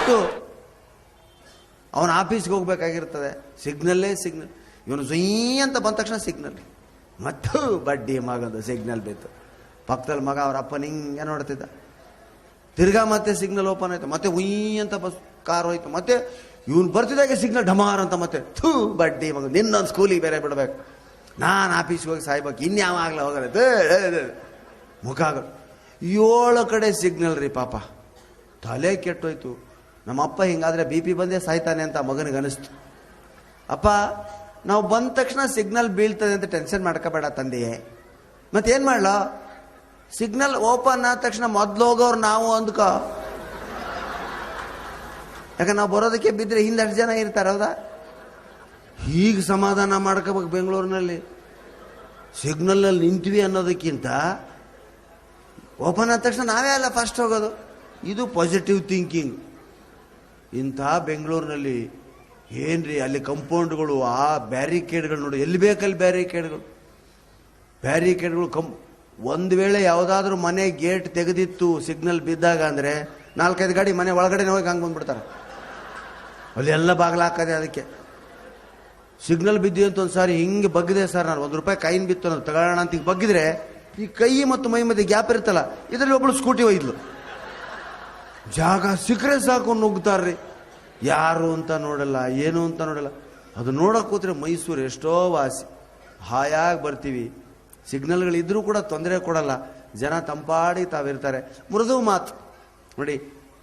ಮತ್ತು ಅವನ ಆಫೀಸ್ಗೆ ಹೋಗ್ಬೇಕಾಗಿರ್ತದೆ, ಸಿಗ್ನಲ್ಲೇ ಸಿಗ್ನಲ್. ಇವನು ಜೊಯ್ ಅಂತ ಬಂದ ತಕ್ಷಣ ಸಿಗ್ನಲ್, ಮತ್ತು ಬಡ್ಡಿ ಮಗಂದು ಸಿಗ್ನಲ್ ಬಿತ್ತು. ಪಕ್ಕದಲ್ಲಿ ಮಗ ಅವ್ರ ಅಪ್ಪನ ಹಿಂಗೆ ನೋಡ್ತಿದ್ದ. ತಿರ್ಗಾ ಮತ್ತೆ ಸಿಗ್ನಲ್ ಓಪನ್ ಆಯ್ತು, ಮತ್ತೆ ಉಯ್ ಅಂತ ಬಸ್ ಕಾರ್ ಹೋಯ್ತು. ಮತ್ತೆ ಇವನು ಬರ್ತಿದ್ದಾಗೆ ಸಿಗ್ನಲ್ ಢಮಾರ್ ಅಂತ. ಮತ್ತೆ ಥೂ ಬಡ್ಡಿ ಮಗ, ನಿನ್ನೊಂದು ಸ್ಕೂಲಿಗೆ ಬೇರೆ ಬಿಡ್ಬೇಕು, ನಾನು ಆಫೀಸ್ಗೆ ಹೋಗಿ ಸಾಯ್ಬೇಕು, ಇನ್ಯಾವ ಆಗ್ಲ ಹೋಗಲ್ಲ ಮುಖ ಆಗ. 7 ಕಡೆ ಸಿಗ್ನಲ್ ರೀ ಪಾಪ. ತಲೆ ಕೆಟ್ಟೋಯ್ತು. ನಮ್ಮ ಅಪ್ಪ ಹಿಂಗಾದ್ರೆ ಬಿ ಪಿ ಬಂದೇ ಸಾಯ್ತಾನೆ ಅಂತ ಮಗನಿಗೆ ಅನಿಸ್ತು. ಅಪ್ಪ, ನಾವು ಬಂದ ತಕ್ಷಣ ಸಿಗ್ನಲ್ ಬೀಳ್ತದೆ ಅಂತ ಟೆನ್ಷನ್ ಮಾಡ್ಕೋಬೇಡ ತಂದೆಯೇ, ಮತ್ತೇನು ಮಾಡ್ಲೋ, ಸಿಗ್ನಲ್ ಓಪನ್ ಆದ ತಕ್ಷಣ ಮೊದ್ಲು ಹೋಗೋರು ನಾವು ಅಂದ್ಕೋ. ಯಾಕಂದ್ರೆ ನಾವು ಬರೋದಕ್ಕೆ ಬಿದ್ದರೆ ಹಿಂದೆ 10 ಜನ ಇರ್ತಾರೆ, ಹೌದಾ? ಹೀಗೆ ಸಮಾಧಾನ ಮಾಡ್ಕೋಬೇಕು. ಬೆಂಗಳೂರಿನಲ್ಲಿ ಸಿಗ್ನಲ್ನಲ್ಲಿ ನಿಂತ್ವಿ ಅನ್ನೋದಕ್ಕಿಂತ ಓಪನ್ ಆದ ತಕ್ಷಣ ನಾವೇ ಅಲ್ಲ ಫಸ್ಟ್ ಹೋಗೋದು. ಇದು ಪಾಸಿಟಿವ್ ಥಿಂಕಿಂಗ್. ಇಂಥ ಬೆಂಗಳೂರಿನಲ್ಲಿ ಏನ್ರಿ, ಅಲ್ಲಿ ಕಂಪೌಂಡ್ಗಳು, ಆ ಬ್ಯಾರಿಕೇಡ್ಗಳು ನೋಡಿ, ಎಲ್ಲಿ ಬೇಕಲ್ಲಿ ಬ್ಯಾರಿಕೇಡ್ಗಳು ಒಂದು ವೇಳೆ ಯಾವುದಾದ್ರೂ ಮನೆ ಗೇಟ್ ತೆಗೆದಿತ್ತು ಸಿಗ್ನಲ್ ಬಿದ್ದಾಗ ಅಂದರೆ 4-5 ಗಾಡಿ ಮನೆ ಒಳಗಡೆ ಹೋಗಿ ಹಂಗೆ ಬಂದ್ಬಿಡ್ತಾರೆ. ಅಲ್ಲಿ ಎಲ್ಲ ಬಾಗಿಲು ಹಾಕದೆ. ಅದಕ್ಕೆ ಸಿಗ್ನಲ್ ಬಿದ್ದಿ ಅಂತ ಒಂದು ಸಾರಿ ಹಿಂಗೆ ಬಗ್ಗಿದೆ ಸರ್, ನಾನು ₹1 ಕಾಯಿನ್ ಬಿತ್ತು ಅನ್ನೋದು ತಗೊಳ್ಳೋಣ ಅಂತ ಹಿಂಗೆ ಬಗ್ಗಿದ್ರೆ ಈ ಕೈ ಮತ್ತು ಮೈ ಮಧ್ಯೆ ಗ್ಯಾಪ್ ಇರುತ್ತಲ್ಲ, ಇದರಲ್ಲಿ ಒಬ್ಬಳು ಸ್ಕೂಟಿ ಒಯ್ದ್ಲು. ಜಾಗ ಸಿಕ್ಕರೆ ಸಾಕು ನುಗ್ತಾರ್ರಿ. ಯಾರು ಅಂತ ನೋಡಲ್ಲ, ಏನು ಅಂತ ನೋಡಲ್ಲ. ಅದು ನೋಡೋಕೆ ಕೂತ್ರೆ ಮೈಸೂರು ಎಷ್ಟೋ ವಾಸಿ, ಹಾಯಾಗಿ ಬರ್ತೀವಿ. ಸಿಗ್ನಲ್ಗಳಿದ್ರೂ ಕೂಡ ತೊಂದರೆ ಕೊಡಲ್ಲ, ಜನ ತಂಪಾಡಿ ತಾವಿರ್ತಾರೆ. ಮೃದು ಮಾತು ನೋಡಿ,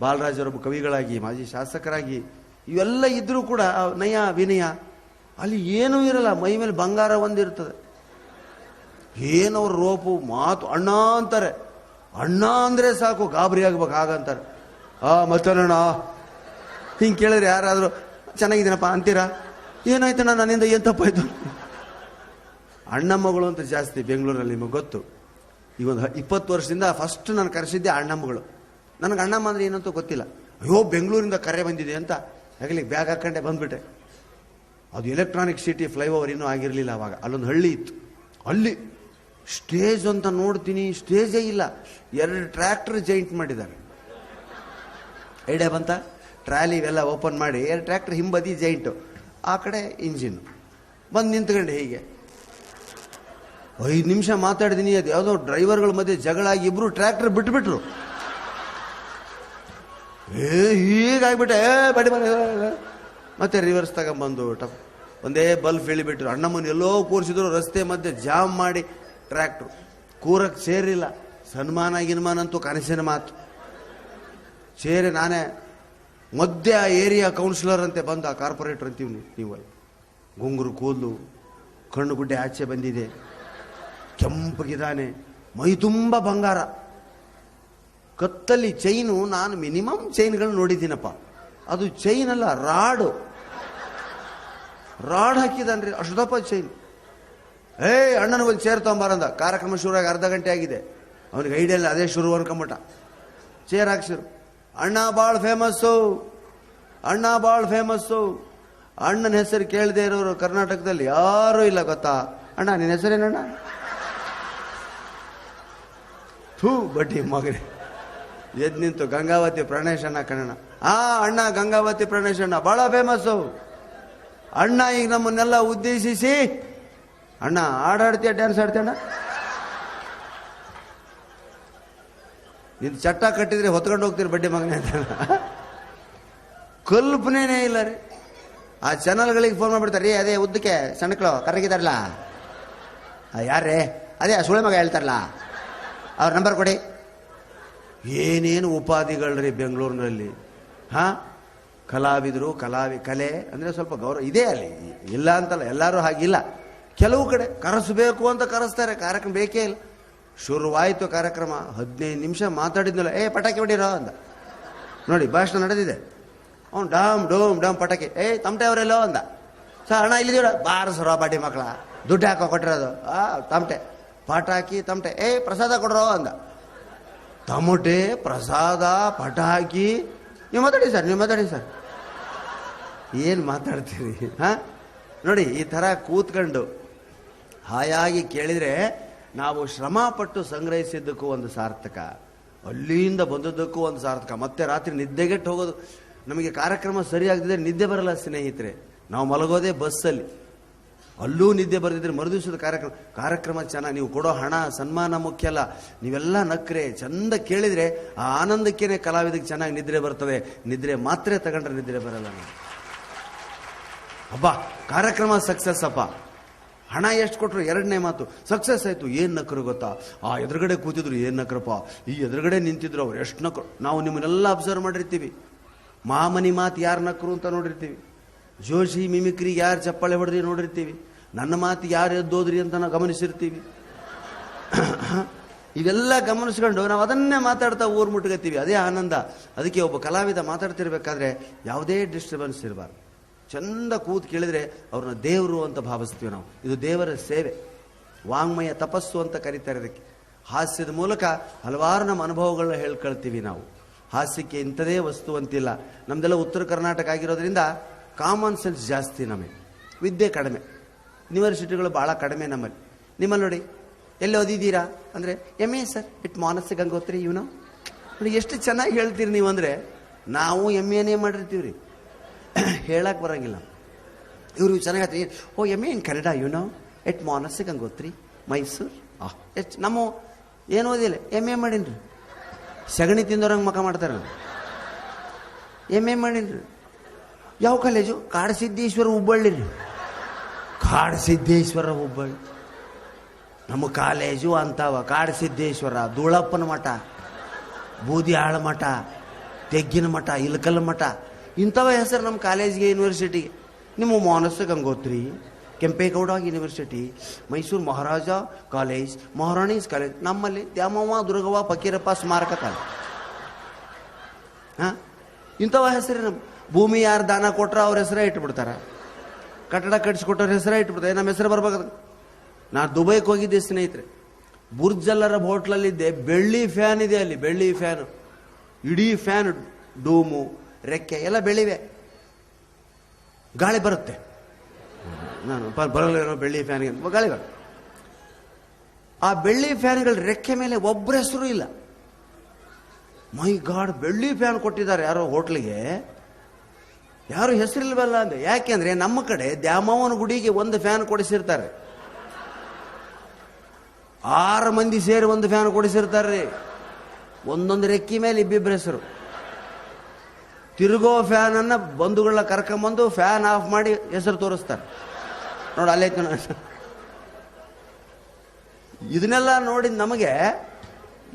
ಬಾಲರಾಜರೊಬ್ಬ ಕವಿಗಳಾಗಿ, ಮಾಜಿ ಶಾಸಕರಾಗಿ ಇವೆಲ್ಲ ಇದ್ರೂ ಕೂಡ ನಯ ವಿನಯ, ಅಲ್ಲಿ ಏನೂ ಇರಲ್ಲ. ಮೈ ಮೇಲೆ ಬಂಗಾರ ಒಂದಿರ್ತದೆ. ಏನವ್ರ ರೋಪು ಮಾತು, ಅಣ್ಣ ಅಂತಾರೆ. ಅಣ್ಣ ಅಂದರೆ ಸಾಕು, ಗಾಬರಿ ಆಗ್ಬೇಕು, ಹಾಗಂತಾರೆ. ಮತ್ತಣ್ಣ ಹಿಂಗೆ ಕೇಳಿದ್ರೆ ಯಾರಾದರೂ ಚೆನ್ನಾಗಿದ್ದೀನಪ್ಪ ಅಂತೀರಾ? ಏನಾಯ್ತಣ್ಣ ನನ್ನಿಂದ ಏನು ತಪ್ಪಾಯ್ತು? ಅಣ್ಣ ಮಗಳು ಅಂತ ಜಾಸ್ತಿ ಬೆಂಗಳೂರಲ್ಲಿ, ನಿಮಗೆ ಗೊತ್ತು. ಈಗ ಒಂದು 20 ವರ್ಷದಿಂದ ಫಸ್ಟ್ ನಾನು ಕರೆಸಿದ್ದೆ ಅಣ್ಣಮ್ಮಗಳು. ನನಗೆ ಅಣ್ಣಮ್ಮ ಅಂದರೆ ಏನಂತೂ ಗೊತ್ತಿಲ್ಲ. ಅಯ್ಯೋ ಬೆಂಗಳೂರಿಂದ ಕರೆ ಬಂದಿದೆ ಅಂತ ಆಗಲಿ ಬ್ಯಾಗ್ ಹಾಕೊಂಡೆ ಬಂದ್ಬಿಟ್ಟೆ. ಅದು ಎಲೆಕ್ಟ್ರಾನಿಕ್ ಸಿಟಿ ಫ್ಲೈಓವರ್ ಇನ್ನೂ ಆಗಿರಲಿಲ್ಲ ಅವಾಗ. ಅಲ್ಲೊಂದು ಹಳ್ಳಿ ಇತ್ತು. ಅಲ್ಲಿ ಸ್ಟೇಜ್ ಅಂತ ನೋಡ್ತೀನಿ, ಸ್ಟೇಜೇ ಇಲ್ಲ. 2 ಟ್ರ್ಯಾಕ್ಟರ್ ಜೈಂಟ್ ಮಾಡಿದ್ದಾರೆ. ಐಡಿಯಾ ಬಂತ? ಟ್ರಾಲಿ ಇವೆಲ್ಲ ಓಪನ್ ಮಾಡಿ 2 ಟ್ರ್ಯಾಕ್ಟರ್ ಹಿಂಬದಿ ಜೈಂಟು, ಆ ಕಡೆ ಇಂಜಿನ್ ಬಂದು ನಿಂತ್ಕೊಂಡೆ. ಹೀಗೆ 5 ನಿಮಿಷ ಮಾತಾಡಿದೀನಿ. ಅದು ಯಾವುದೋ ಡ್ರೈವರ್ಗಳ ಮಧ್ಯೆ ಜಗಳ ಆಗಿ ಇಬ್ರು ಟ್ರ್ಯಾಕ್ಟರ್ ಬಿಟ್ಬಿಟ್ರು. ಹೀಗಾಗ್ಬಿಟ್ಟೆ, ಬಡಿ ಬಡಿ ಮತ್ತೆ ರಿವರ್ಸ್ ತಗೊಂಬಂದು ಒಂದೇ ಬಲ್ಫ್ ಹೇಳಿಬಿಟ್ರು. ಅಣ್ಣಮ್ಮನ ಎಲ್ಲೋ ಕೂರಿಸಿದ್ರು, ರಸ್ತೆ ಮಧ್ಯೆ ಜಾಮ್ ಮಾಡಿ ಟ್ರ್ಯಾಕ್ಟ್ರು. ಕೂರಕ್ಕೆ ಸೇರಿಲ್ಲ. ಸನ್ಮಾನ ಗಿನ್ಮಾನ ಅಂತೂ ಕನಸಿನ ಮಾತು. ಸೇರಿ ನಾನೇ ಮಧ್ಯ ಏರಿಯಾ ಕೌನ್ಸಿಲರ್ ಅಂತೆ ಬಂದ, ಕಾರ್ಪೊರೇಟರ್ ಅಂತೀವಿ ನೀವಲ್ಲಿ. ಗುಂಗುರು ಕೂದಲು, ಕಣ್ಣು ಗುಡ್ಡೆ ಆಚೆ ಬಂದಿದೆ, ಕೆಂಪಗಿದ್ದಾನೆ, ಮೈ ತುಂಬ ಬಂಗಾರ, ಕತ್ತಲ್ಲಿ ಚೈನು. ನಾನು ಮಿನಿಮಮ್ ಚೈನ್ಗಳು ನೋಡಿದ್ದೀನಪ್ಪ. ಅದು ಚೈನ್ ಅಲ್ಲ, ರಾಡ್ ಹಾಕಿದಾನ್ರಿ, ಅಷ್ಟದಪ್ಪ ಚೈನ್. ಅಣ್ಣನ ಒಂದು ಚೇರ್ ತಗೊಂಬಾರಂದ. ಕಾರ್ಯಕ್ರಮ ಶುರುವಾಗಿ ಅರ್ಧ ಗಂಟೆ ಆಗಿದೆ. ಅವನಿಗೆ ಐಡಿಯಾ ಇಲ್ಲ, ಅದೇ ಶುರು ಅನ್ಕೊಂಬಿಟ್ಟ. ಚೇರ್ ಹಾಕ್ಸಿರು. ಅಣ್ಣ ಭಾಳ ಫೇಮಸ್ಸು, ಅಣ್ಣ ಭಾಳ ಫೇಮಸ್ಸು. ಅಣ್ಣನ ಹೆಸರು ಕೇಳದೆ ಇರೋರು ಕರ್ನಾಟಕದಲ್ಲಿ ಯಾರೂ ಇಲ್ಲ, ಗೊತ್ತಾ? ಅಣ್ಣ ನಿನ್ನ ಹೆಸರೇನಣ್ಣ? ಥೂ ಬಡ್ಡಿ ಮಗನೇ. ಎದ್ದು ನಿಂತು ಗಂಗಾವತಿ ಪ್ರಣೇಶ್ ಅಣ್ಣ ಕಣಣ್ಣ. ಅಣ್ಣ ಗಂಗಾವತಿ ಪ್ರಣೇಶ್ ಅಣ್ಣ ಭಾಳ ಫೇಮಸ್ಸು. ಅಣ್ಣ ಈಗ ನಮ್ಮನ್ನೆಲ್ಲ ಉದ್ದೇಶಿಸಿ, ಅಣ್ಣ ಆಡಾಡ್ತೀಯ, ಡ್ಯಾನ್ಸ್ ಆಡ್ತೀಯಣ್ಣ? ನಿಂದು ಚಟ್ಟ ಕಟ್ಟಿದ್ರೆ ಹೊತ್ಕೊಂಡು ಹೋಗ್ತೀರಿ ಬಡ್ಡಿ ಮಗನೇ ಅಂತ. ಕಲ್ಪನೆನೇ ಇಲ್ಲ ರೀ. ಆ ಚಾನಲ್ಗಳಿಗೆ ಫೋನ್ ಮಾಡ್ಬಿಡ್ತಾರೆ, ರೀ ಅದೇ ಉದ್ದಕ್ಕೆ ಸಣ್ಣಕ್ಳು ಕರ್ರಗಿದಾರಲ್ಲ, ಯಾರೇ ಅದೇ ಆ ಸುಳೆ ಮಗ ಹೇಳ್ತಾರಲ್ಲ, ಅವ್ರ ನಂಬರ್ ಕೊಡಿ. ಏನೇನು ಉಪಾಧಿಗಳ್ರಿ ಬೆಂಗಳೂರಿನಲ್ಲಿ. ಕಲಾವಿದರು, ಕಲೆ ಅಂದರೆ ಸ್ವಲ್ಪ ಗೌರವ ಇದೆ ಅಲ್ಲಿ, ಇಲ್ಲ ಅಂತಲ್ಲ, ಎಲ್ಲರೂ ಹಾಗಿಲ್ಲ. ಕೆಲವು ಕಡೆ ಕರೆಸಬೇಕು ಅಂತ ಕರೆಸ್ತಾರೆ, ಕಾರ್ಯಕ್ರಮ ಬೇಕೇ ಇಲ್ಲ. ಶುರುವಾಯಿತು ಕಾರ್ಯಕ್ರಮ, 15 ನಿಮಿಷ ಮಾತಾಡಿದ್ನಲ್ಲ, ಪಟಾಕಿ ಹೊಡಿರೋ ಅಂದ. ನೋಡಿ ಭಾಷಣ ನಡೆದಿದೆ. ಅವ್ನು ಡಾಮ್ ಡೋಮ್ ಡಾಮ್ ಪಟಾಕಿ, ತಮಟೆ ಅವರೆಲ್ಲೋ ಅಂದ. ಸರ್ ಅಣ್ಣ ಇಲ್ಲಿದ್ದೀರ, ಬಾರಸರೋ ಬಾಡಿ ಮಕ್ಕಳ, ದುಡ್ಡು ಹಾಕೋ ಕೊಟ್ಟಿರೋದು. ತಮಟೆ ಪಟಾಕಿ ತಮಟೆ, ಪ್ರಸಾದ ಕೊಡ್ರೋ ಅಂದ. ತಮಟೆ, ಪ್ರಸಾದ, ಪಟಾಕಿ. ನೀವು ಮಾತಾಡಿ ಸರ್, ಏನು ಮಾತಾಡ್ತೀರಿ? ನೋಡಿ ಈ ಥರ ಕೂತ್ಕೊಂಡು ಹಾಯಾಗಿ ಕೇಳಿದರೆ ನಾವು ಶ್ರಮಪಟ್ಟು ಸಂಗ್ರಹಿಸಿದ್ದಕ್ಕೂ ಒಂದು ಸಾರ್ಥಕ, ಅಲ್ಲಿಂದ ಬಂದದ್ದಕ್ಕೂ ಒಂದು ಸಾರ್ಥಕ. ಮತ್ತೆ ರಾತ್ರಿ ನಿದ್ದೆಗೆಟ್ಟು ಹೋಗೋದು. ನಮಗೆ ಕಾರ್ಯಕ್ರಮ ಸರಿಯಾಗದಿದ್ರೆ ನಿದ್ದೆ ಬರಲ್ಲ ಸ್ನೇಹಿತರೆ. ನಾವು ಮಲಗೋದೇ ಬಸ್ಸಲ್ಲಿ, ಅಲ್ಲೂ ನಿದ್ದೆ ಬರೆದಿದ್ರೆ ಮರುದಿವಸದ ಕಾರ್ಯಕ್ರಮ ಚೆನ್ನಾಗಿ, ನೀವು ಕೊಡೋ ಹಣ ಸನ್ಮಾನ ಮುಖ್ಯ ಅಲ್ಲ, ನೀವೆಲ್ಲ ನಕ್ರೆ ಚಂದ ಕೇಳಿದರೆ ಆ ಆನಂದಕ್ಕೇನೆ ಕಲಾವಿದಕ್ಕೆ ಚೆನ್ನಾಗಿ ನಿದ್ರೆ ಬರ್ತದೆ. ನಿದ್ರೆ ಮಾತ್ರೆ ತಗೊಂಡ್ರೆ ನಿದ್ರೆ ಬರಲ್ಲ. ಅಬ್ಬಾ ಕಾರ್ಯಕ್ರಮ ಸಕ್ಸಸ್ ಅಪ್ಪ, ಹಣ ಎಷ್ಟು ಕೊಟ್ಟರು ಎರಡನೇ ಮಾತು ಸಕ್ಸಸ್ ಆಯಿತು. ಏನು ನಕ್ಕರು ಗೊತ್ತಾ, ಆ ಎದುರುಗಡೆ ಕೂತಿದ್ರು ಏನು ನಕ್ರಪ್ಪ, ಈ ಎದುರುಗಡೆ ನಿಂತಿದ್ರು ಅವ್ರು ಎಷ್ಟು ನಕ್ಕರು. ನಾವು ನಿಮ್ಮನ್ನೆಲ್ಲ ಅಬ್ಸರ್ವ್ ಮಾಡಿರ್ತೀವಿ. ಮಾಮನಿ ಮಾತು ಯಾರು ನಕ್ಕರು ಅಂತ ನೋಡಿರ್ತೀವಿ, ಜೋಶಿ ಮಿಮಿಕ್ರಿ ಯಾರು ಚಪ್ಪಾಳೆ ಹೊಡೆದ್ರಿ ನೋಡಿರ್ತೀವಿ, ನನ್ನ ಮಾತು ಯಾರು ಎದ್ದೋದ್ರಿ ಅಂತ ನಾವು ಗಮನಿಸಿರ್ತೀವಿ. ಇವೆಲ್ಲ ಗಮನಿಸ್ಕೊಂಡು ನಾವು ಅದನ್ನೇ ಮಾತಾಡ್ತಾ ಊರು ಮುಟ್ಕೋತೀವಿ, ಅದೇ ಆನಂದ. ಅದಕ್ಕೆ ಒಬ್ಬ ಕಲಾವಿದ ಮಾತಾಡ್ತಿರ್ಬೇಕಾದ್ರೆ ಯಾವುದೇ ಡಿಸ್ಟರ್ಬೆನ್ಸ್ ಇರಬಾರ್ದು. ಚಂದ ಕೂತು ಕೇಳಿದ್ರೆ ಅವ್ರನ್ನ ದೇವರು ಅಂತ ಭಾವಿಸ್ತೀವಿ ನಾವು. ಇದು ದೇವರ ಸೇವೆ, ವಾಂಗ್ಮಯ ತಪಸ್ಸು ಅಂತ ಕರೀತಾರೆ ಇದಕ್ಕೆ. ಹಾಸ್ಯದ ಮೂಲಕ ಹಲವಾರು ನಮ್ಮ ಅನುಭವಗಳನ್ನ ಹೇಳ್ಕೊಳ್ತೀವಿ ನಾವು. ಹಾಸ್ಯಕ್ಕೆ ಇಂಥದೇ ವಸ್ತು ಅಂತಿಲ್ಲ. ನಮ್ದೆಲ್ಲ ಉತ್ತರ ಕರ್ನಾಟಕ ಆಗಿರೋದ್ರಿಂದ ಕಾಮನ್ ಸೆನ್ಸ್ ಜಾಸ್ತಿ, ನಮಗೆ ವಿದ್ಯೆ ಕಡಿಮೆ, ಯೂನಿವರ್ಸಿಟಿಗಳು ಭಾಳ ಕಡಿಮೆ ನಮ್ಮಲ್ಲಿ. ನಿಮ್ಮಲ್ಲಿ ನೋಡಿ, ಎಲ್ಲಿ ಓದಿದ್ದೀರಾ ಅಂದರೆ MA sir it Manasa Gangotri ಇವನು ನೋಡಿ ಎಷ್ಟು ಚೆನ್ನಾಗಿ ಹೇಳ್ತೀರಿ ನೀವು. ಅಂದರೆ ನಾವು MA ಮಾಡಿರ್ತೀವಿ ರೀ, ಹೇಳಕ್ಕೆ ಬರೋಂಗಿಲ್ಲ. ಇವರು ಚೆನ್ನಾಗತ್ರಿ, ಓ MA ಇನ್ ಕನ್ನಡ ಇವನು ಎಟ್ ಮಾನಸ ಗಂಗೋತ್ರಿ ಮೈಸೂರು. ಎಷ್ಟು ನಮ್ಮ ಏನು ಓದಿಲ್ಲ, MA ಮಾಡೀನ್ರಿ. ಸಗಣಿ ತಿಂದವ್ರಂಗೆ ಮಕ ಮಾಡ್ತಾರಲ್ಲ, MA ಮಾಡೀನ್ರಿ. ಯಾವ ಕಾಲೇಜು? ಕಾಡಸಿದ್ದೇಶ್ವರ ಹುಬ್ಬಳ್ಳಿ ರೀ. ಕಾಡಸಿದ್ದೇಶ್ವರ ಹುಬ್ಬಳ್ಳಿ ನಮ್ಮ ಕಾಲೇಜು ಅಂತಾವ. ಕಾಡಸಿದ್ದೇಶ್ವರ, ಧೂಳಪ್ಪನ ಮಠ, ಬೂದಿಯಾಳ ಮಠ, ತೆಗ್ಗಿನ ಮಠ, ಇಲಕಲ್ ಮಠ, ಇಂಥವ ಹೆಸರು ನಮ್ಮ ಕಾಲೇಜಿಗೆ, ಯೂನಿವರ್ಸಿಟಿಗೆ. ನಿಮ್ಮ ಮಾನಸ ಗಂಗೋತ್ರಿ, ಕೆಂಪೇಗೌಡ ಯೂನಿವರ್ಸಿಟಿ, ಮೈಸೂರು ಮಹಾರಾಜ ಕಾಲೇಜ್, ಮಹಾರಾಣೀಸ್ ಕಾಲೇಜ್. ನಮ್ಮಲ್ಲಿ ದ್ಯಾಮವ್ವ ದುರ್ಗವ್ವ ಫಕೀರಪ್ಪ ಸ್ಮಾರಕ ಕಾಲೇಜ್. ಹಾಂ, ಇಂಥವ ಹೆಸರು. ನಮ್ಮ ಭೂಮಿ ಯಾರು ದಾನ ಕೊಟ್ರ ಅವ್ರ ಹೆಸರೇ ಇಟ್ಬಿಡ್ತಾರೆ, ಕಟ್ಟಡ ಕಟ್ಟಿಸ್ಕೊಟ್ಟವ್ರ ಹೆಸರೇ ಇಟ್ಬಿಡ್ತಾರೆ. ನಮ್ಮ ಹೆಸರು ಬರ್ಬೇಕು. ನಾನು ದುಬೈಗೆ ಹೋಗಿದ್ದೆ ಸ್ನೇಹಿತರೆ, ಬುರ್ಜಲ್ಲರ ಹೋಟ್ಲಲ್ಲಿದ್ದೆ. ಬೆಳ್ಳಿ ಫ್ಯಾನ್ ಇದೆ ಅಲ್ಲಿ, ಬೆಳ್ಳಿ ಫ್ಯಾನು, ಇಡೀ ಫ್ಯಾನ್, ಡೂಮು, ರೆಕ್ಕೆ ಎಲ್ಲ ಬೆಳ್ಳಿವೆ, ಗಾಳಿ ಬರುತ್ತೆ. ನಾನು ಬರಲ್ಲ ಬೆಳ್ಳಿ ಫ್ಯಾನ್ಗೆ, ಗಾಳಿ ಬರುತ್ತೆ. ಆ ಬೆಳ್ಳಿ ಫ್ಯಾನ್ಗಳ ರೆಕ್ಕೆ ಮೇಲೆ ಒಬ್ಬರ ಹೆಸರು ಇಲ್ಲ. ಮೈ ಗಾಡ್, ಬೆಳ್ಳಿ ಫ್ಯಾನ್ ಕೊಟ್ಟಿದ್ದಾರೆ ಯಾರೋ ಹೋಟ್ಲಿಗೆ, ಯಾರು ಹೆಸರಿಲ್ವಲ್ಲ ಅಂದೆ. ಯಾಕೆಂದ್ರೆ ನಮ್ಮ ಕಡೆ ದ್ಯಾಮವ್ವನ ಗುಡಿಗೆ ಒಂದು ಫ್ಯಾನ್ ಕೊಡಿಸಿರ್ತಾರೆ, 6 ಮಂದಿ ಸೇರಿ ಒಂದು ಫ್ಯಾನ್ ಕೊಡಿಸಿರ್ತಾರೆ. ಒಂದೊಂದು ರೆಕ್ಕಿ ಮೇಲೆ ಇಬ್ಬಿಬ್ಬರ ಹೆಸರು. ತಿರುಗೋ ಫ್ಯಾನ್ ಅನ್ನ ಬಂಧುಗಳನ್ನ ಕರ್ಕೊಂಬಂದು ಫ್ಯಾನ್ ಆಫ್ ಮಾಡಿ ಹೆಸರು ತೋರಿಸ್ತಾರೆ. ನೋಡಿ ಅಲ್ಲೈತು. ಇದನ್ನೆಲ್ಲ ನೋಡಿ ನಮಗೆ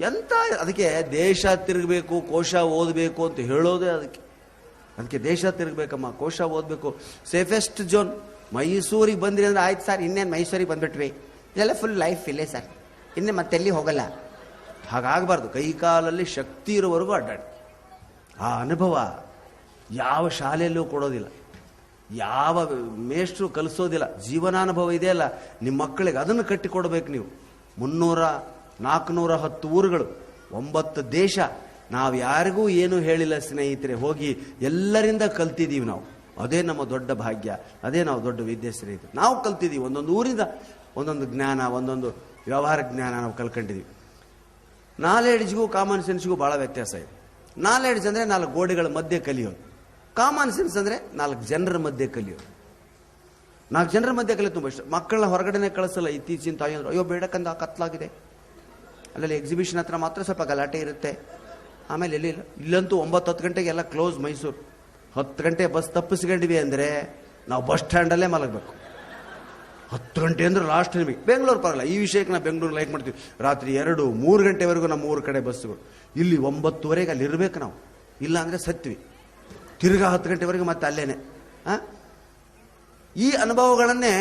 ಎಂತ, ಅದಕ್ಕೆ ದೇಶ ತಿರುಗಬೇಕು, ಕೋಶ ಓದಬೇಕು ಅಂತ ಹೇಳೋದೇ ಅದಕ್ಕೆ ದೇಶ ತಿರುಗಬೇಕಮ್ಮ, ಕೋಶ ಓದಬೇಕು. ಸೇಫೆಸ್ಟ್ ಝೋನ್ ಮೈಸೂರಿಗೆ ಬಂದ್ರಿ ಅಂದ್ರೆ ಆಯ್ತು ಸರ್, ಇನ್ನೇನು ಮೈಸೂರಿಗೆ ಬಂದ್ಬಿಟ್ವಿ, ಇದೆಲ್ಲ ಫುಲ್ ಲೈಫ್ ಇಲ್ಲೇ ಸರ್, ಇನ್ನೇ ಮತ್ತೆಲ್ಲಿ ಹೋಗಲ್ಲ. ಹಾಗಾಗಬಾರ್ದು. ಕೈಕಾಲಲ್ಲಿ ಶಕ್ತಿ ಇರೋವರೆಗೂ ಅಡ್ಡಾಡಿ. ಆ ಅನುಭವ ಯಾವ ಶಾಲೆಯಲ್ಲೂ ಕೊಡೋದಿಲ್ಲ, ಯಾವ ಮೇಷ್ಟ್ರು ಕಲಿಸೋದಿಲ್ಲ. ಜೀವನಾನುಭವ ಇದೆಯಲ್ಲ, ನಿಮ್ಮ ಮಕ್ಕಳಿಗೆ ಅದನ್ನು ಕಟ್ಟಿಕೊಡ್ಬೇಕು ನೀವು. 300-410 ಊರುಗಳು, 9 ದೇಶ, ನಾವು ಯಾರಿಗೂ ಏನು ಹೇಳಿಲ್ಲ ಸ್ನೇಹಿತರೆ. ಹೋಗಿ ಎಲ್ಲರಿಂದ ಕಲ್ತಿದ್ದೀವಿ ನಾವು. ಅದೇ ನಮ್ಮ ದೊಡ್ಡ ಭಾಗ್ಯ, ಅದೇ ನಾವು ದೊಡ್ಡ ವಿದ್ಯೆ ಸ್ನೇಹಿತರೆ. ನಾವು ಕಲ್ತಿದ್ದೀವಿ, ಒಂದೊಂದು ಊರಿಂದ ಒಂದೊಂದು ಜ್ಞಾನ, ಒಂದೊಂದು ವ್ಯವಹಾರ ಜ್ಞಾನ ನಾವು ಕಲ್ಕೊಂಡಿದ್ದೀವಿ. ನಾಲೆಡ್ಜ್ಗೂ ಕಾಮನ್ ಸೆನ್ಸ್ಗೂ ಭಾಳ ವ್ಯತ್ಯಾಸ ಇದೆ. ನಾಲೆಡ್ಜ್ ಅಂದರೆ 4 ಗೋಡೆಗಳ ಮಧ್ಯೆ ಕಲಿಯೋದು, ಕಾಮನ್ ಸೆನ್ಸ್ ಅಂದರೆ 4 ಜನರ ಮಧ್ಯೆ ಕಲಿಯೋದು. 4 ಜನರ ಮಧ್ಯೆ ಕಲಿಯೋದು ತುಂಬ ಇಷ್ಟ. ಮಕ್ಕಳನ್ನ ಹೊರಗಡೆನೆ ಕಳಿಸಲ್ಲ. ಇತ್ತೀಚಿನ ತಾಯಿಯಂದ್ರು, ಅಯ್ಯೋ ಬೇಡಕ್ಕಂದ ಕತ್ಲಾಗಿದೆ, ಅಲ್ಲಲ್ಲಿ ಎಕ್ಸಿಬಿಷನ್ ಹತ್ರ ಮಾತ್ರ ಸ್ವಲ್ಪ ಗಲಾಟೆ ಇರುತ್ತೆ, ಆಮೇಲೆ ಎಲ್ಲಿ ಇಲ್ಲಂತೂ 9-10 ಗಂಟೆಗೆ ಎಲ್ಲ ಕ್ಲೋಸ್ ಮೈಸೂರು. 10 ಗಂಟೆ ಬಸ್ ತಪ್ಪಿಸ್ಕೊಂಡಿವಿ ಅಂದರೆ ನಾವು ಬಸ್ ಸ್ಟ್ಯಾಂಡಲ್ಲೇ ಮಲಗಬೇಕು. 10 ಗಂಟೆ ಅಂದ್ರೆ ಲಾಸ್ಟ್ ನಿಮಗೆ. ಬೆಂಗಳೂರು ಪರಲ್ಲ, ಈ ವಿಷಯಕ್ಕೆ ನಾವು ಬೆಂಗಳೂರು ಲೈಕ್ ಮಾಡ್ತೀವಿ. ರಾತ್ರಿ 2-3 ಗಂಟೆವರೆಗೂ ನಮ್ಮ ಊರ ಕಡೆ ಬಸ್ಸುಗಳು. ಇಲ್ಲಿ 9:30 ಅಲ್ಲಿ ಇರಬೇಕು ನಾವು, ಇಲ್ಲ ಅಂದರೆ ಸತ್ವಿ. ತಿರ್ಗಾ 10 ಗಂಟೆವರೆಗೂ ಮತ್ತೆ ಅಲ್ಲೇನೆ. ಈ ಅನುಭವಗಳನ್ನೇ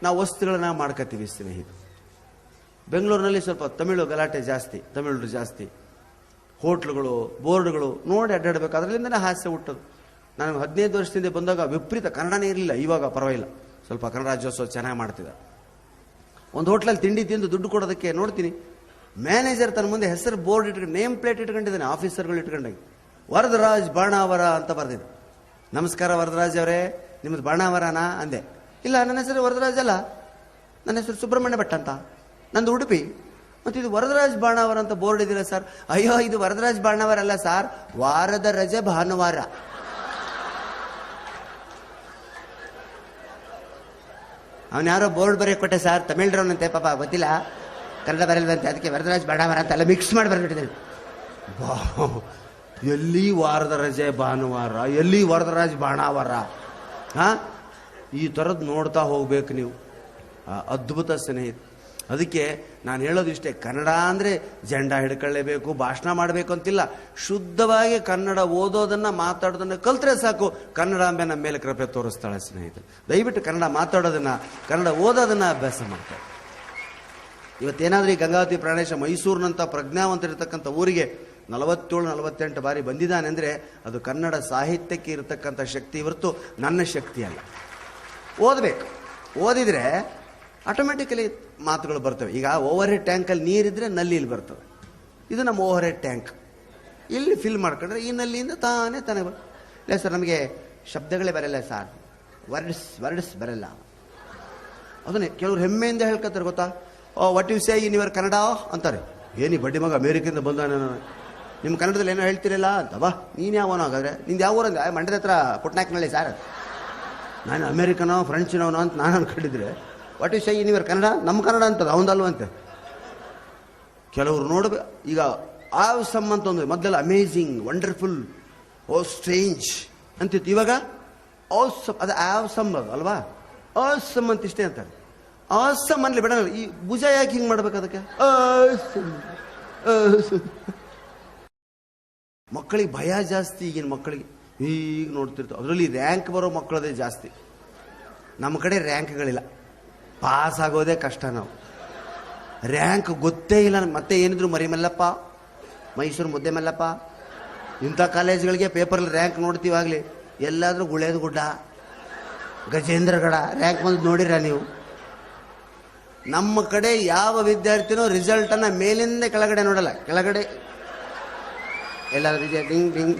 ನಾವು ವಸ್ತುಗಳನ್ನ ಮಾಡ್ಕೋತೀವಿ ಸ್ನೇಹಿತರು. ಬೆಂಗಳೂರಿನಲ್ಲಿ ಸ್ವಲ್ಪ ತಮಿಳು ಗಲಾಟೆ ಜಾಸ್ತಿ, ತಮಿಳರು ಜಾಸ್ತಿ, ಹೋಟ್ಲುಗಳು, ಬೋರ್ಡ್ಗಳು ನೋಡಿ ಅಡ್ಡಾಡಬೇಕು. ಅದರಲ್ಲಿಂದನೇ ಹಾಸ್ಯ ಹುಟ್ಟೋದು. ನಾನು 15 ವರ್ಷದಿಂದ ಬಂದಾಗ ವಿಪರೀತ ಕನ್ನಡನೇ ಇರಲಿಲ್ಲ, ಇವಾಗ ಪರವಾಗಿಲ್ಲ, ಸ್ವಲ್ಪ ಕನ್ನಡ ರಾಜ್ಯೋತ್ಸವ ಚೆನ್ನಾಗಿ ಮಾಡ್ತಿದ್ದ. ಒಂದು ಹೋಟ್ಲಲ್ಲಿ ತಿಂಡಿ ತಿಂದು ದುಡ್ಡು ಕೊಡೋದಕ್ಕೆ ನೋಡ್ತೀನಿ, ಮ್ಯಾನೇಜರ್ ತನ್ನ ಮುಂದೆ ಹೆಸರು ಬೋರ್ಡ್ ಇಟ್ಕೊಂಡು, ನೇಮ್ ಪ್ಲೇಟ್ ಇಟ್ಕೊಂಡಿದ್ದಾನೆ, ಆಫೀಸರ್ಗಳು ಇಟ್ಕೊಂಡಾಗ ವರದರಾಜ್ ಬಾಣಾವರ ಅಂತ ಬರೆದಿದ್ದು. ನಮಸ್ಕಾರ ವರದರಾಜ್ ಅವರೇ, ನಿಮ್ಮದು ಬಾಣಾವರನಾ ಅಂದೆ. ಇಲ್ಲ, ನನ್ನ ಹೆಸರು ವರದರಾಜ್ ಅಲ್ಲ, ನನ್ನ ಹೆಸರು ಸುಬ್ರಹ್ಮಣ್ಯ ಭಟ್ ಅಂತ, ನಂದು ಉಡುಪಿ. ಮತ್ತು ಇದು ವರದರಾಜ್ ಬಾಣಾವರ ಅಂತ ಬೋರ್ಡ್ ಇದಿಲ್ಲ ಸರ್. ಅಯ್ಯೋ, ಇದು ವರದರಾಜ್ ಬಾಣಾವರ ಅಲ್ಲ ಸರ್, ವಾರದ ರಜೆ ಭಾನುವಾರ. ಅವನು ಯಾರೋ ಬೋರ್ಡ್ ಬರೆಯೋಕೆ ಕೊಟ್ಟೆ ಸರ್, ತಮಿಳ್ರವನಂತೆ ಪಾಪ ಗೊತ್ತಿಲ್ಲ, ಕನ್ನಡ ಬರಲ್ವಂತೆ, ಅದಕ್ಕೆ ವರದರಾಜ್ ಬಡಾವರ ಅಂತೆಲ್ಲ ಮಿಕ್ಸ್ ಮಾಡಿ ಬರ್ಬಿಟ್ಟಿದ್ದೇನೆ. ಎಲ್ಲಿ ವಾರದ ರಜೆ ಭಾನುವಾರ, ಎಲ್ಲಿ ವರದರಾಜ್ ಬಾಣಾವಾರ, ಹಾಂ ಈ ಥರದ್ದು ನೋಡ್ತಾ ಹೋಗ್ಬೇಕು ನೀವು. ಅದ್ಭುತ ಸ್ನೇಹಿತ. ಅದಕ್ಕೆ ನಾನು ಹೇಳೋದು ಇಷ್ಟೇ, ಕನ್ನಡ ಅಂದರೆ ಜೆಂಡಾ ಹಿಡ್ಕೊಳ್ಳೇಬೇಕು, ಭಾಷಣ ಮಾಡಬೇಕು ಅಂತಿಲ್ಲ. ಶುದ್ಧವಾಗಿ ಕನ್ನಡ ಓದೋದನ್ನು ಮಾತಾಡೋದನ್ನು ಕಲ್ತ್ರೆ ಸಾಕು, ಕನ್ನಡಾಂಬೆ ನಮ್ಮ ಮೇಲೆ ಕೃಪೆ ತೋರಿಸ್ತಾಳೆ ಸ್ನೇಹಿತರೆ. ದಯವಿಟ್ಟು ಕನ್ನಡ ಮಾತಾಡೋದನ್ನು, ಕನ್ನಡ ಓದೋದನ್ನು ಅಭ್ಯಾಸ ಮಾಡ್ತಾರೆ. ಇವತ್ತೇನಾದರೂ ಈ ಗಂಗಾವತಿ ಪ್ರಾಣೇಶ ಮೈಸೂರಿನಂಥ ಪ್ರಜ್ಞಾವಂತರಿರ್ತಕ್ಕಂಥ ಊರಿಗೆ 47-48 ಬಾರಿ ಬಂದಿದ್ದಾನೆ ಅಂದರೆ ಅದು ಕನ್ನಡ ಸಾಹಿತ್ಯಕ್ಕೆ ಇರತಕ್ಕಂಥ ಶಕ್ತಿ ಹೊರತು ನನ್ನ ಶಕ್ತಿ ಅಲ್ಲ. ಓದಬೇಕು, ಓದಿದರೆ ಆಟೋಮೆಟಿಕಲಿ ಮಾತುಗಳು ಬರ್ತವೆ. ಈಗ ಓವರ್ ಹೆಡ್ ಟ್ಯಾಂಕಲ್ಲಿ ನೀರಿದ್ರೆ ನಲ್ಲಿಲಿ ಬರ್ತವೆ. ಇದು ನಮ್ಮ ಓವರ್ ಹೆಡ್ ಟ್ಯಾಂಕ್. ಇಲ್ಲಿ ಫಿಲ್ ಮಾಡ್ಕೊಂಡ್ರೆ ಈ ನಲ್ಲಿಯಿಂದ ತಾನೇ ಇಲ್ಲ ಸರ್ ನಮಗೆ ಶಬ್ದಗಳೇ ಬರಲ್ಲ ಸರ್, ವರ್ಡ್ಸ್ ಬರಲ್ಲ. ಅದನ್ನೇ ಕೆಲವರು ಹೆಮ್ಮೆಯಿಂದ ಹೇಳ್ಕೊತಾರೆ ಗೊತ್ತಾ. What you say in your Kannada ಅಂತಾರೆ. ಏನಿ ಬಡ್ಡಿ ಮಗ ಅಮೇರಿಕದಿಂದ ಬಂದ, ನಿಮ್ಮ ಕನ್ನಡದಲ್ಲಿ ಏನೋ ಹೇಳ್ತಿರಲ್ಲ ಅಂತ. ಬಾ ನೀನು ಯಾವನೋ ಹಾಗಾದ್ರೆ, ನಿಂದು ಯಾವ ಊರಂದ? ಮಂಡ್ಯದ ಹತ್ರ ಪುಟ್ನಾಕ್ನಳ್ಳಿ ಸರ್. ನಾನು ಅಮೇರಿಕನೋ ಫ್ರೆಂಚಿನವನೋ ಅಂತ ನಾನು ಅನ್ಕೊಂಡಿದ್ರೆ, what you say in your Kannada, ನಮ್ಮ ಕನ್ನಡ ಅಂತದ ಅವನದಲ್ವಂತೆ. ಕೆಲವರು ನೋಡ್ಬೇಕು. ಈಗ ಆಸಮ್ ಅಂತ ಒಂದು ಮೊದಲೆಲ್ಲ ಅಮೇಝಿಂಗ್, ವಂಡರ್ಫುಲ್, ಓ ಸ್ಟ್ರೇಂಜ್ ಅಂತಿತ್ತು. ಇವಾಗ ಆಸಮ್, ಅದು ಆಸಮ್ ಅದು ಅಲ್ವಾ, ಆಸಮ್ ಅಂತ ಇಷ್ಟೇ ಅಂತಾರೆ. ಆಸಮ್ ಅನ್ಲಿ ಬೇಡ, ಈ ಭುಜ ಯಾಕೆ ಹಿಂಗೆ ಮಾಡ್ಬೇಕು ಅದಕ್ಕೆ? ಮಕ್ಕಳಿಗೆ ಭಯ ಜಾಸ್ತಿ ಈಗಿನ ಮಕ್ಕಳಿಗೆ. ಈಗ ನೋಡ್ತಿರ್ತಾರೆ, ಅದರಲ್ಲಿ ರ್ಯಾಂಕ್ ಬರೋ ಮಕ್ಕಳದೇ ಜಾಸ್ತಿ. ನಮ್ಮ ಕಡೆ ರ್ಯಾಂಕ್ಗಳಿಲ್ಲ, ಪಾಸ್ ಆಗೋದೇ ಕಷ್ಟ. ನಾವು ರ್ಯಾಂಕ್ ಗೊತ್ತೇ ಇಲ್ಲ. ಮತ್ತೆ ಏನಿದ್ರು ಮರಿ ಮಲ್ಲಪ್ಪ, ಮೈಸೂರು ಮುದ್ದೆ ಮಲ್ಲಪ್ಪ, ಇಂಥ ಕಾಲೇಜ್ಗಳಿಗೆ ಪೇಪರಲ್ಲಿ ರ್ಯಾಂಕ್ ನೋಡ್ತೀವಾಗಲಿ. ಎಲ್ಲಾದರೂ ಗುಳೇದ ಗುಡ್ಡ, ಗಜೇಂದ್ರಗಡ ರ್ಯಾಂಕ್ ಬಂದು ನೋಡಿರ ನೀವು? ನಮ್ಮ ಕಡೆ ಯಾವ ವಿದ್ಯಾರ್ಥಿನೂ ರಿಸಲ್ಟನ್ನು ಮೇಲಿಂದ ಕೆಳಗಡೆ ನೋಡಲ್ಲ. ಕೆಳಗಡೆ ಎಲ್ಲಾದ್ರೂ ಡಿಂಗ್ ಡಿಂಗ್